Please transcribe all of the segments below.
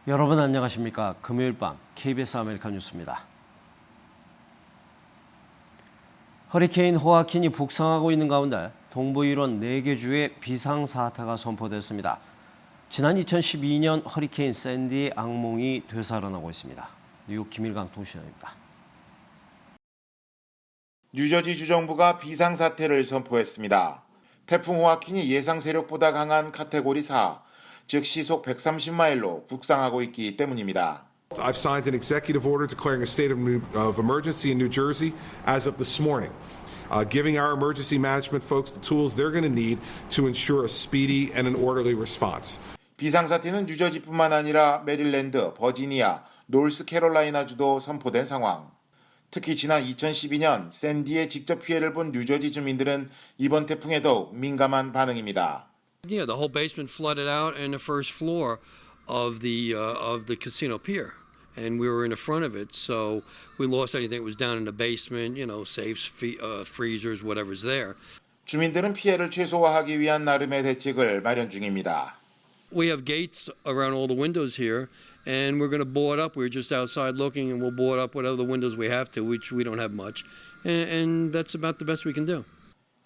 여러분 안녕하십니까? 금요일 밤 KBS 아메리칸 뉴스입니다. 허리케인 호아킨이 북상하고 있는 가운데 동부 일원 4개 주에 비상사태가 선포됐습니다. 지난 2012년 허리케인 샌디의 악몽이 되살아나고 있습니다. 뉴욕 김일강 통신원입니다. 뉴저지 주정부가 비상사태를 선포했습니다. 태풍 호아킨이 예상 세력보다 강한 카테고리 4, 즉 시속 130마일로 북상하고 있기 때문입니다. I've signed an executive order declaring a state of emergency in New Jersey as of this morning, giving our emergency management folks the tools they're going to need to ensure a speedy and an orderly response. 비상사태는 뉴저지뿐만 아니라 메릴랜드, 버지니아, 노스캐롤라이나주도 선포된 상황. 특히 지난 2012년 샌디의 직접 피해를 본 뉴저지 주민들은 이번 태풍에 더욱 민감한 반응입니다. Yeah, the whole basement flooded out and the first floor of the casino pier, and we were in the front of it, so we lost anything that was down in the basement, safes, freezers, whatever's there. 주민들은 피해를 최소화하기 위한 나름의 대책을 마련 중입니다. We have gates around all the windows here, and we're going to board up. We're just outside looking, and we'll board up whatever the windows we have to, which we don't have much, and that's about the best we can do.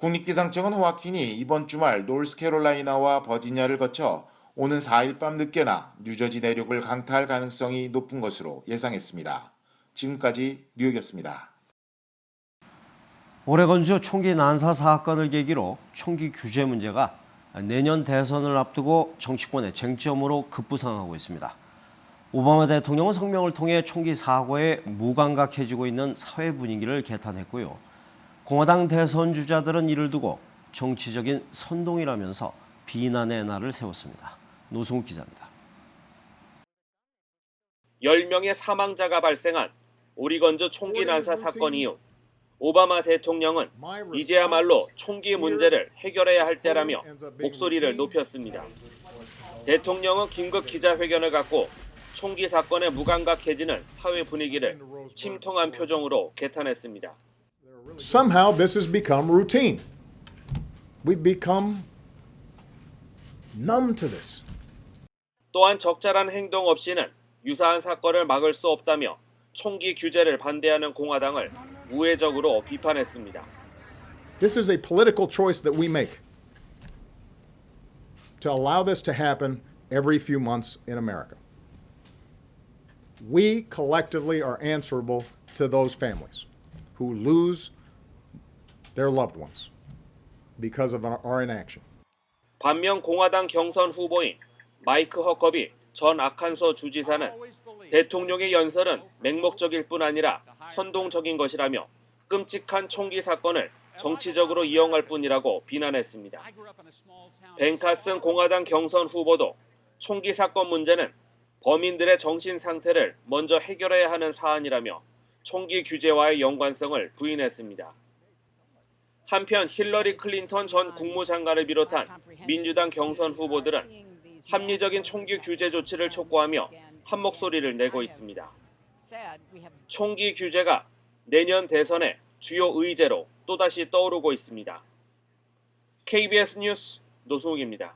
국립기상청은 호아킨이 이번 주말 노스캐롤라이나와 버지니아를 거쳐 오는 4일 밤 늦게나 뉴저지 내륙을 강타할 가능성이 높은 것으로 예상했습니다. 지금까지 뉴욕이었습니다. 오레곤주 총기 난사 사건을 계기로 총기 규제 문제가 내년 대선을 앞두고 정치권의 쟁점으로 급부상하고 있습니다. 오바마 대통령은 성명을 통해 총기 사고에 무감각해지고 있는 사회 분위기를 개탄했고요. 공화당 대선 주자들은 이를 두고 정치적인 선동이라면서 비난의 날을 세웠습니다. 노승욱 기자입니다. 10명의 사망자가 발생한 오리건주 총기 난사 사건 이후 오바마 대통령은 이제야말로 총기 문제를 해결해야 할 때라며 목소리를 높였습니다. 대통령은 긴급 기자회견을 갖고 총기 사건에 무감각해지는 사회 분위기를 침통한 표정으로 개탄했습니다. Somehow this has become routine. We've become numb to this. 또한 적절한 행동 없이는 유사한 사건을 막을 수 없다며 총기 규제를 반대하는 공화당을 우회적으로 비판했습니다. This is a political choice that we make to allow this to happen every few months in America. We collectively are answerable to those families who lose their loved ones because of our inaction. 반면 공화당 경선 후보인 마이크 허커비 전 아칸소 주지사는 대통령의 연설은 맹목적일 뿐 아니라 선동적인 것이라며 끔찍한 총기 사건을 정치적으로 이용할 뿐이라고 비난했습니다. 벤 카슨 공화당 경선 후보도 총기 사건 문제는 범인들의 정신 상태를 먼저 해결해야 하는 사안이라며 총기 규제와의 연관성을 부인했습니다. 한편 힐러리 클린턴 전 국무장관을 비롯한 민주당 경선 후보들은 합리적인 총기 규제 조치를 촉구하며 한 목소리를 내고 있습니다. 총기 규제가 내년 대선의 주요 의제로 또다시 떠오르고 있습니다. KBS 뉴스 노승욱입니다.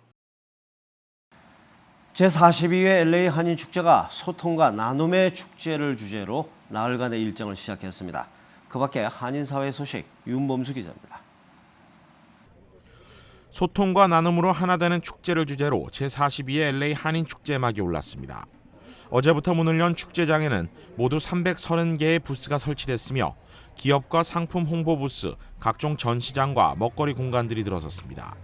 제42회 LA 한인축제가 소통과 나눔의 축제를 주제로 나흘간의 일정을 시작했습니다. 그 밖에 한인사회 소식 윤범수 기자입니다. 소통과 나눔으로 하나 되는 축제를 주제로 제42회 LA 한인축제 막이 올랐습니다. 어제부터 문을 연 축제장에는 모두 330개의 부스가 설치됐으며 기업과 상품 홍보 부스, 각종 전시장과 먹거리 공간들이 들어섰습니다.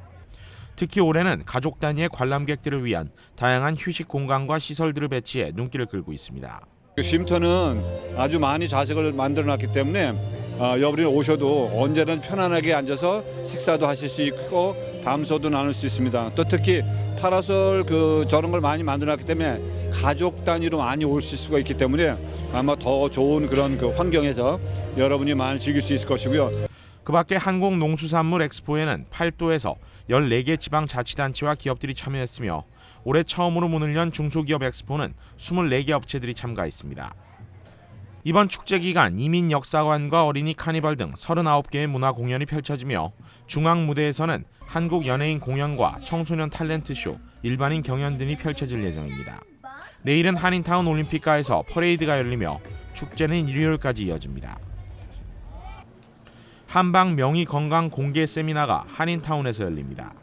특히 올해는 가족 단위의 관람객들을 위한 다양한 휴식 공간과 시설들을 배치해 눈길을 끌고 있습니다. 쉼터는 아주 많이 좌석을 만들어놨기 때문에 여러분이 오셔도 언제든 편안하게 앉아서 식사도 하실 수 있고 담소도 나눌 수 있습니다. 또 특히 파라솔 저런 걸 많이 만들어놨기 때문에 가족 단위로 많이 오실 수가 있기 때문에 아마 더 좋은 그런 환경에서 여러분이 많이 즐길 수 있을 것이고요. 그 밖에 한국농수산물 엑스포에는 8도에서 14개 지방자치단체와 기업들이 참여했으며 올해 처음으로 문을 연 중소기업 엑스포는 24개 업체들이 참가했습니다. 이번 축제 기간 이민역사관과 어린이 카니발 등 39개의 문화 공연이 펼쳐지며 중앙 무대에서는 한국 연예인 공연과 청소년 탤런트쇼, 일반인 경연 등이 펼쳐질 예정입니다. 내일은 한인타운 올림픽가에서 퍼레이드가 열리며 축제는 일요일까지 이어집니다. 한방 명의 건강 공개 세미나가 한인타운에서 열립니다.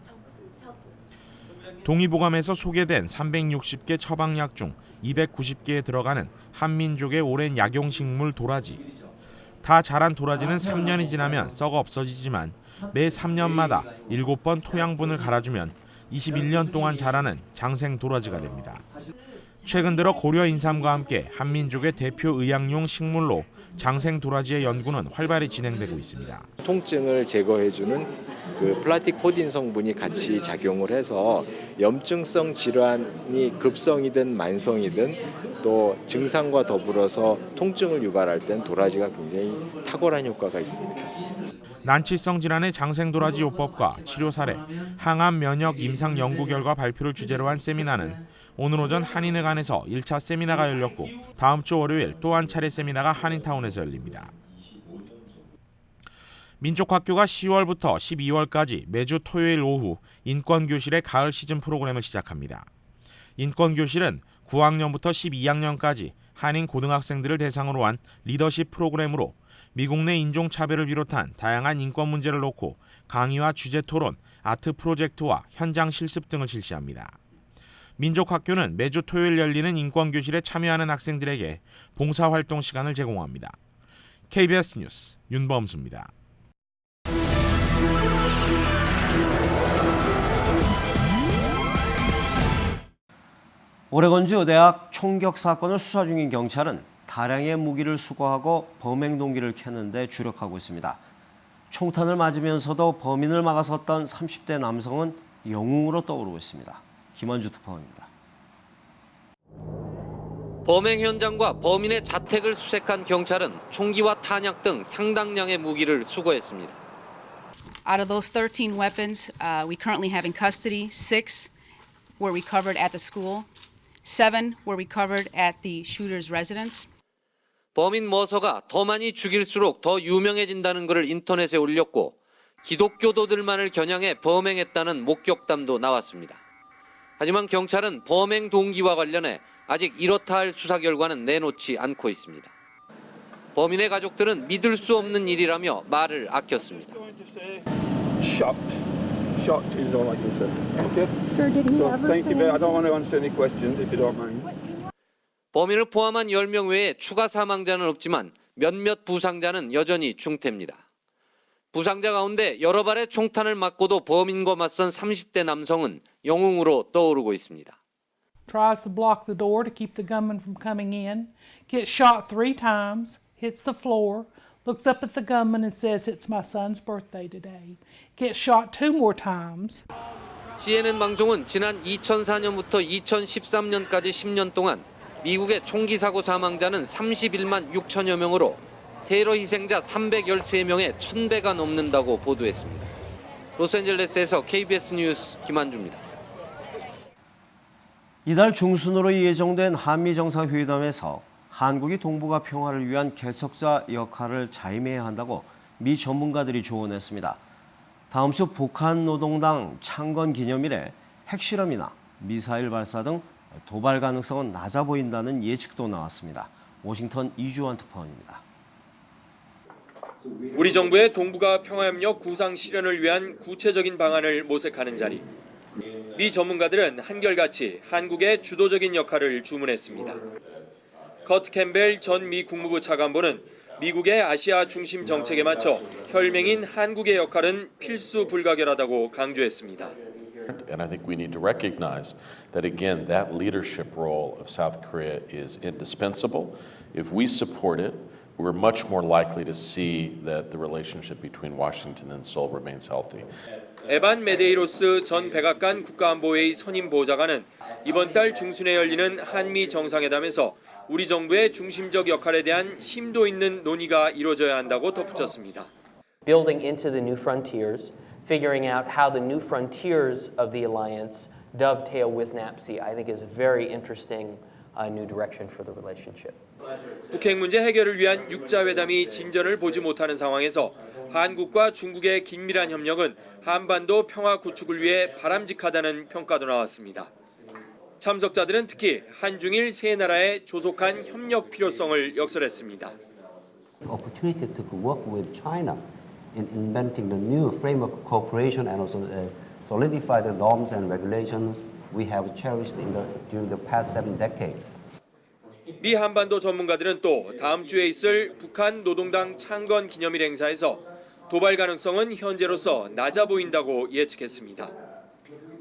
동의보감에서 소개된 360개 처방약 중 290개에 들어가는 한민족의 오랜 약용식물 도라지. 다 자란 도라지는 3년이 지나면 썩어 없어지지만 매 3년마다 7번 토양분을 갈아주면 21년 동안 자라는 장생 도라지가 됩니다. 최근 들어 고려 인삼과 함께 한민족의 대표 의약용 식물로 장생 도라지의 연구는 활발히 진행되고 있습니다. 통증을 제거해주는 그 플라티코딘 성분이 같이 작용을 해서 염증성 질환이 급성이든 만성이든 또 증상과 더불어서 통증을 유발할 땐 도라지가 굉장히 탁월한 효과가 있습니다. 난치성 질환의 장생도라지 요법과 치료 사례, 항암 면역 임상 연구 결과 발표를 주제로 한 세미나는 오늘 오전 한인회관에서 1차 세미나가 열렸고 다음 주 월요일 또 한 차례 세미나가 한인타운에서 열립니다. 민족학교가 10월부터 12월까지 매주 토요일 오후 인권교실의 가을 시즌 프로그램을 시작합니다. 인권교실은 9학년부터 12학년까지 한인 고등학생들을 대상으로 한 리더십 프로그램으로 미국 내 인종차별을 비롯한 다양한 인권 문제를 놓고 강의와 주제 토론, 아트 프로젝트와 현장 실습 등을 실시합니다. 민족학교는 매주 토요일 열리는 인권교실에 참여하는 학생들에게 봉사활동 시간을 제공합니다. KBS 뉴스 윤범수입니다. 오레곤주 대학 총격 사건을 수사 중인 경찰은 다량의 무기를 수거하고 범행 동기를 캐는 데 주력하고 있습니다. 총탄을 맞으면서도 범인을 막아섰던 30대 남성은 영웅으로 떠오르고 있습니다. 김원주 특파원입니다. 범행 현장과 범인의 자택을 수색한 경찰은 총기와 탄약 등 상당량의 무기를 수거했습니다. Out of those 13 weapons we currently have in custody, 6 were recovered at the school, 7 were recovered at the shooter's residence. 범인 머서가 더 많이 죽일수록 더 유명해진다는 글을 인터넷에 올렸고 기독교도들만을 겨냥해 범행했다는 목격담도 나왔습니다. 하지만 경찰은 범행 동기와 관련해 아직 이렇다 할 수사 결과는 내놓지 않고 있습니다. 범인의 가족들은 믿을 수 없는 일이라며 말을 아꼈습니다. Shocked is all I can say. Okay. Sir, did he ever thank you. I don't want to answer any questions if you don't mind. 범인을 포함한 10명 외에 추가 사망자는 없지만 몇몇 부상자는 여전히 중태입니다. 부상자 가운데 여러 발의 총탄을 맞고도 범인과 맞선 30대 남성은 영웅으로 떠오르고 있습니다. Tries to block the door to keep the gunman from coming in, gets shot 3 times, hits the floor, looks up at the gunman and says, "It's my son's birthday today." Gets shot 2 more times. CNN 방송은 지난 2004년부터 2013년까지 10년 동안 미국의 총기 사고 사망자는 31만 6천여 명으로 테러 희생자 313명의 1000배가 넘는다고 보도했습니다. 로스앤젤레스에서 KBS 뉴스 김한주입니다. 이달 중순으로 예정된 한미 정상회담에서 한국이 동북아 평화를 위한 개척자 역할을 자임해야 한다고 미 전문가들이 조언했습니다. 다음 주 북한 노동당 창건 기념일에 핵실험이나 미사일 발사 등 도발 가능성은 낮아 보인다는 예측도 나왔습니다. 워싱턴 이주환 특파원입니다. 우리 정부의 동북아 평화협력 구상 실현을 위한 구체적인 방안을 모색하는 자리. 미 전문가들은 한결같이 한국의 주도적인 역할을 주문했습니다. 커트 캠벨 전 미 국무부 차관보는 미국의 아시아 중심 정책에 맞춰 혈맹인 한국의 역할은 필수 불가결하다고 강조했습니다. And I think we need to recognize that again that leadership role of South Korea is indispensable. If we support it, we're much more likely to see that the relationship between Washington and Seoul remains healthy. 에반 메데이로스 전 백악관 국가안보회의 선임 보좌관은 이번 달 중순에 열리는 한미 정상회담에서 우리 정부의 중심적 역할에 대한 심도 있는 논의가 이루어져야 한다고 덧붙였습니다. Building into the new frontiers, figuring out how the new frontiers of the alliance dovetail with NAPC, I think is a very interesting new direction for the relationship. 북핵 문제 해결을 위한 육자회담이 진전을 보지 못하는 상황에서 한국과 중국의 긴밀한 협력은 한반도 평화 구축을 위해 바람직하다는 평가도 나왔습니다. 참석자들은 특히 한중일 세 나라의 조속한 협력 필요성을 역설했습니다. Opportunity to work with China in inventing the new framework of cooperation and also solidify the norms and regulations we have cherished during the past 7 decades. 미 한반도 전문가들은 또 다음 주에 있을 북한 노동당 창건 기념일 행사에서 도발 가능성은 현재로서 낮아 보인다고 예측했습니다.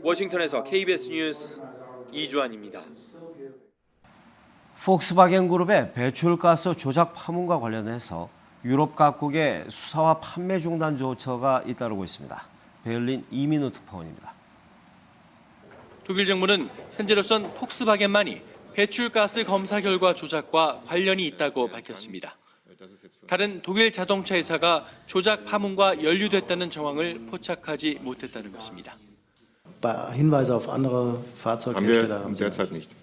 워싱턴에서 KBS 뉴스 이주환입니다. 폭스바겐 그룹의 배출가스 조작 파문과 관련해서 유럽 각국의 수사와 판매 중단 조처가 잇따르고 있습니다. 베를린 이민우 특파원입니다. 독일 정부는 현재로선 폭스바겐만이 배출가스 검사 결과 조작과 관련이 있다고 밝혔습니다. 다른 독일 자동차 회사가 조작 파문과 연루됐다는 정황을 포착하지 못했다는 것입니다. Hinweise auf andere Fahrzeughersteller haben wir derzeit nicht.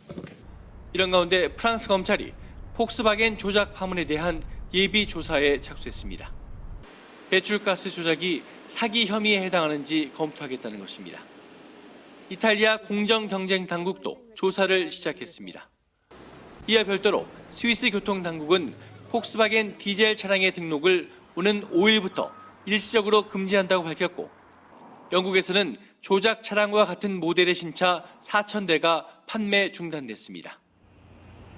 이런 가운데 프랑스 검찰이 폭스바겐 조작 파문에 대한 예비 조사에 착수했습니다. 배출가스 조작이 사기 혐의에 해당하는지 검토하겠다는 것입니다. 이탈리아 공정경쟁당국도 조사를 시작했습니다. 이와 별도로 스위스 교통당국은 폭스바겐 디젤 차량의 등록을 오는 5일부터 일시적으로 금지한다고 밝혔고, 영국에서는 조작 차량과 같은 모델의 신차 4,000대가 판매 중단됐습니다.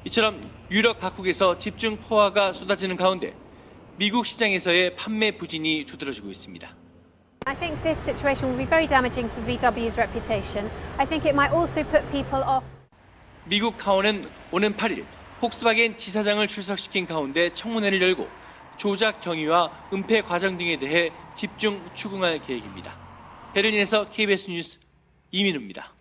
이처럼 유럽 각국에서 집중 포화가 쏟아지는 가운데 미국 시장에서의 판매 부진이 두드러지고 있습니다. I think this situation will be very damaging for VW's reputation. I think it might also put people off. 미국 카원은 오는 8일 폭스바겐 지사장을 출석시킨 가운데 청문회를 열고 조작 경위와 은폐 과정 등에 대해 집중 추궁할 계획입니다. 베를린에서 KBS 뉴스 이민우입니다.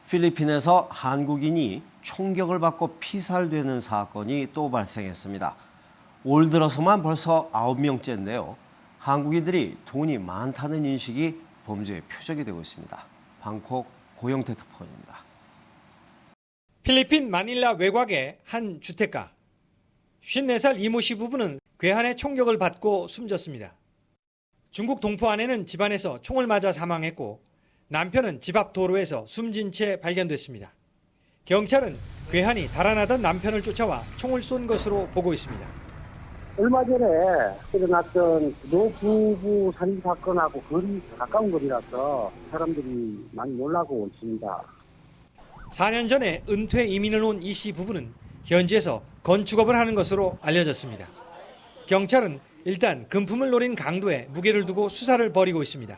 필리핀에서 한국인이 총격을 받고 피살되는 사건이 또 발생했습니다. 올 들어서만 벌써 9명째인데요. 한국인들이 돈이 많다는 인식이 범죄의 표적이 되고 있습니다. 방콕 고영태 특파원입니다. 필리핀 마닐라 외곽의 한 주택가. 54살 이모 씨 부부는 괴한의 총격을 받고 숨졌습니다. 중국 동포 아내는 집안에서 총을 맞아 사망했고, 남편은 집 앞 도로에서 숨진 채 발견됐습니다. 경찰은 괴한이 달아나던 남편을 쫓아와 총을 쏜 것으로 보고 있습니다. 얼마 전에 일어났던 노부부 살인 사건하고 거리 가까운 거리라서 사람들이 많이 놀라고 있습니다. 4년 전에 은퇴 이민을 온 이 씨 부부는 현지에서 건축업을 하는 것으로 알려졌습니다. 경찰은 일단 금품을 노린 강도에 무게를 두고 수사를 벌이고 있습니다.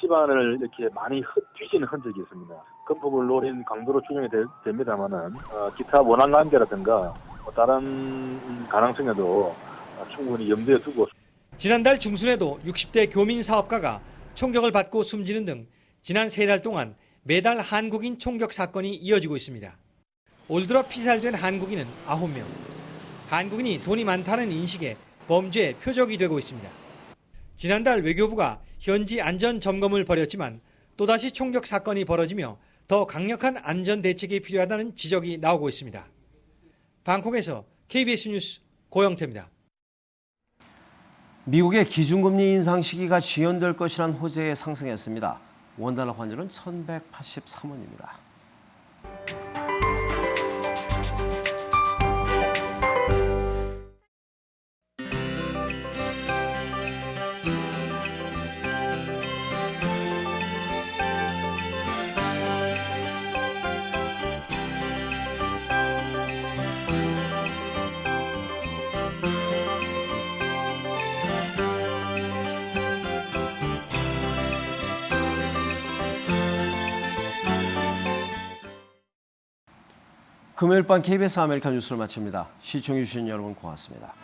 집안을 이렇게 많이 뒤지는 흔적이 있습니다. 금품을 노린 강도로 추정이 됩니다만은 기타 원한관계라든가 다른 가능성에도 충분히 염두에 두고. 지난달 중순에도 60대 교민 사업가가 총격을 받고 숨지는 등 지난 3달 동안 매달 한국인 총격 사건이 이어지고 있습니다. 올 들어 피살된 한국인은 9명. 한국인이 돈이 많다는 인식에 범죄의 표적이 되고 있습니다. 지난달 외교부가 현지 안전 점검을 벌였지만 또다시 총격 사건이 벌어지며 더 강력한 안전 대책이 필요하다는 지적이 나오고 있습니다. 방콕에서 KBS 뉴스 고영태입니다. 미국의 기준금리 인상 시기가 지연될 것이란 호재에 상승했습니다. 원달러 환율은 1,183원입니다. 금요일 밤 KBS 아메리칸 뉴스를 마칩니다. 시청해주신 여러분 고맙습니다.